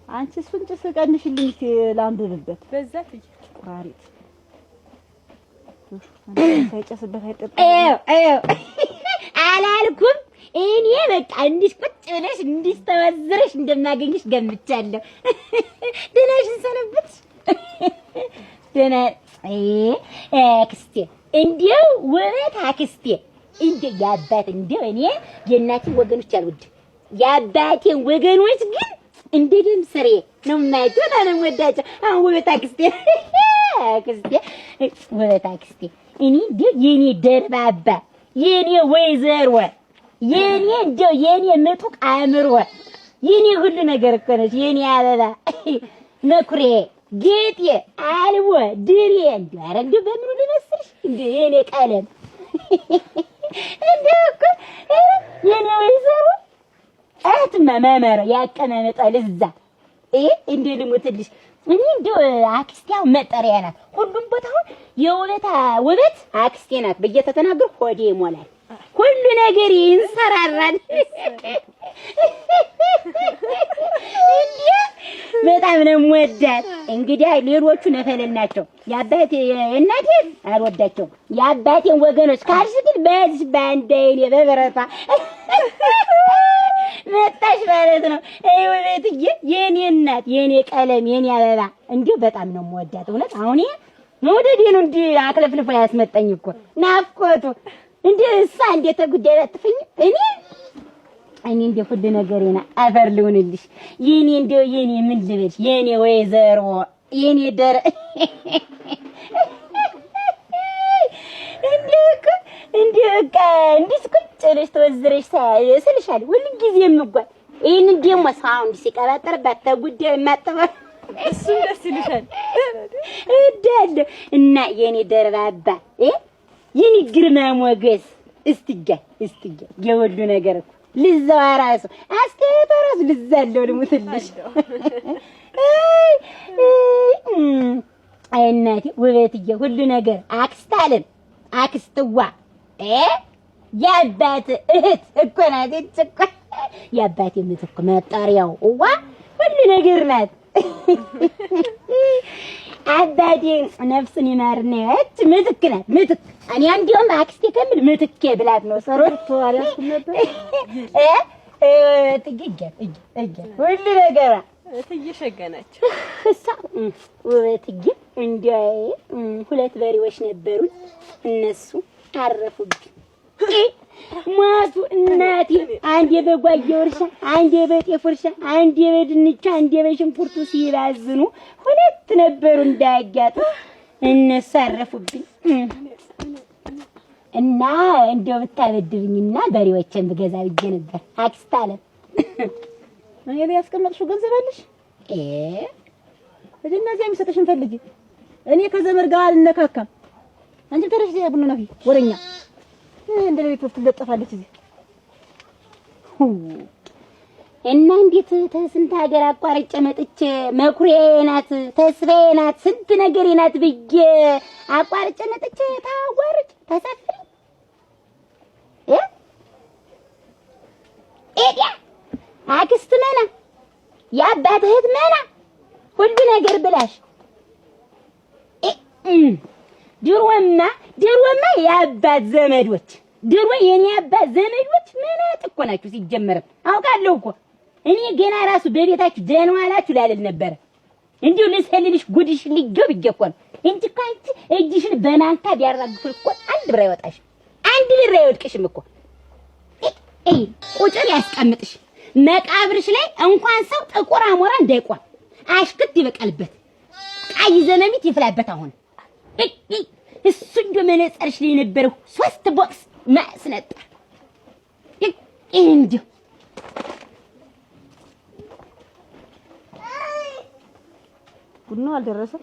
አንቺ እሱን ጭስ ቀንሽልኝ እስኪ ላንብብበት። በዛት ቁራሪት ሳይጨስበት አላልኩም። እኔ በቃ እንዲህ ቁጭ ብለሽ እንዲህ ተወዝረሽ እንደማገኝሽ ገምቻለሁ። ደህናሽን ሰነበት? ደህና አክስቴ፣ እንደው ውበት አክስቴ፣ እንደው የአባት እንደው እኔ የእናቴን ወገኖች አልወድም፣ የአባቴን ወገኖች ግን እንደ ደም ስሬ ነው የማያቸው። በጣም ነው የምወዳቸው። አሁን ውበት አክስቴ፣ አክስቴ፣ ውበት አክስቴ፣ እኔ እንደው የኔ ደርባባ፣ የኔ ወይዘሮ፣ የኔ እንደው የኔ ምጡቅ አእምሮ፣ የኔ ሁሉ ነገር እኮ ነች። የኔ አበባ መኩሬ፣ ጌጤ፣ አልቦ፣ ድሬ፣ እንደው ኧረ እንደው በምኑ ልመስልሽ? እንደው የኔ ቀለም እንደው እኮ የኔ ወይዘሮ እህትማ መመረ ያቀማመጣ ለዛ እንደ ልሞትልሽ። እኔ እንደው አክስቴ አሁን መጠሪያ ናት ሁሉም ቦታ። አሁን የውበት ውበት አክስቴ ናት ብዬ ተተናገር ሆዴ ይሞላል፣ ሁሉ ነገር ይንሰራራል። በጣም ነው የምወዳት። እንግዲህ ሌሎቹ ነፈለል ናቸው። የአባቴ እናቴ አልወዳቸውም። የአባቴን ወገኖች ካልሽ ግን በዚህ በአንድ አይኔ በበረታ መጣሽ ማለት ነው። ውበትዬ፣ የኔ እናት፣ የኔ ቀለም፣ የኔ አበባ፣ እንዲሁ በጣም ነው የምወዳት። እውነት አሁን መውደዴን እንዲህ አክለፍልፎ ያስመጣኝ እኮ ናፍቆቱ። እንዲህ እሷ እንዴት ተጉዳይ ባትፈኝ እኔ እንደ ሁሉ ነገሬና አፈር ልሁንልሽ የኔ እንደው የኔ ምን ልበልሽ የኔ ወይዘሮ የኔ ደረ እንዲህ ቁጭ ብለሽ ተወዝረሽ ስልሻል ሁልጊዜም እንኳን ይሄንን ደግሞ ሳውንድ ሲቀባጠርባት ተጉዳይ የማጠባ እሱም ደስ ይልሻል እዳለ እና የኔ ደርባባ የኔ ግርማ ሞገስ እስትጋ የወሉ ነገር እኮ ልዛው ራሱ አስተፈራስ ልዛለው ልሙትልሽ። አይ እናቴ ውበትዬ ሁሉ ነገር አክስታለን አክስትዋ የአባት እህት እኮ ናት። እኮ የአባቴ ምትክ መጣሪያው ዋ ሁሉ ነገር ናት። አባቴ ነፍስን ይማርና እች ምትክ ናት። ምትክ እኔ እንዲያውም አክስቴ ከምል ምትኬ ብላት ነው ሰሮት ተዋሪያስኩ ነበር። እጅ ሁሉ ነገር ትየሸገናቸው እሷ ውበትዬ እንዲያይ ሁለት በሬዎች ነበሩኝ። እነሱ አረፉብኝ። ማቱ እናቴ አንዴ በጓየ እርሻ፣ አንዴ በጤፍ እርሻ፣ አንዴ በድንቻ፣ አንዴ በሽንኩርቱ ሲባዝኑ ሁለት ነበሩ እንዳያጋጡ እነሱ አረፉብኝ። እና እንደው ብታበድብኝና በሬዎችን ብገዛ ብዬ ነበር። አክስት አለ እኔ ላይ ያስቀመጥሽው ገንዘብ አለሽ? እዚህና እዚያ የሚሰጥሽን ፈልጊ። እኔ ከዘመድ ጋር አልነካካም። አንቺ ተረሽ ቡና ነፊ ወደኛ እንደ ቤት ትለጠፋለች እዚህ እና እንዴት ተስንት ሀገር አቋርጬ መጥቼ መኩሪያዬ ናት፣ ተስፋዬ ናት፣ ስንት ነገሬ ናት ብዬ አቋርጬ መጥቼ ታዋርጭ ተሰፍሪ ኤዲያ አክስት መና የአባት እህት መና ሁሉ ነገር ብላሽ ድሮማ የአባት ዘመዶች ድሮ የኔ አባት ዘመዶች መናጥ እኮ ናችሁ። ሲጀመር አውቃለሁ እኮ እኔ ገና ራሱ በቤታችሁ ደህና ዋላችሁ ላልል ነበር። እንዲሁ ልሰልልሽ ጉድሽ ሊገብ ይገኳል እንጂ ካንቺ እጅሽን በማንካ ቢያራግፉ እኮ አንድ ብር አይወጣሽ፣ አንድ ብር አይወድቅሽም እኮ ቁጥር ያስቀምጥሽ መቃብርሽ ላይ እንኳን ሰው ጥቁር አሞራ እንዳይቆም አሽክት ይበቀልበት ቀይ ዘመሚት ይፍላበት። አሁን እሱ እንደ መነጸርሽ ላይ ነበረው 3 ቦክስ ማስነጣ እንዲሁ ቡናው አልደረሰም።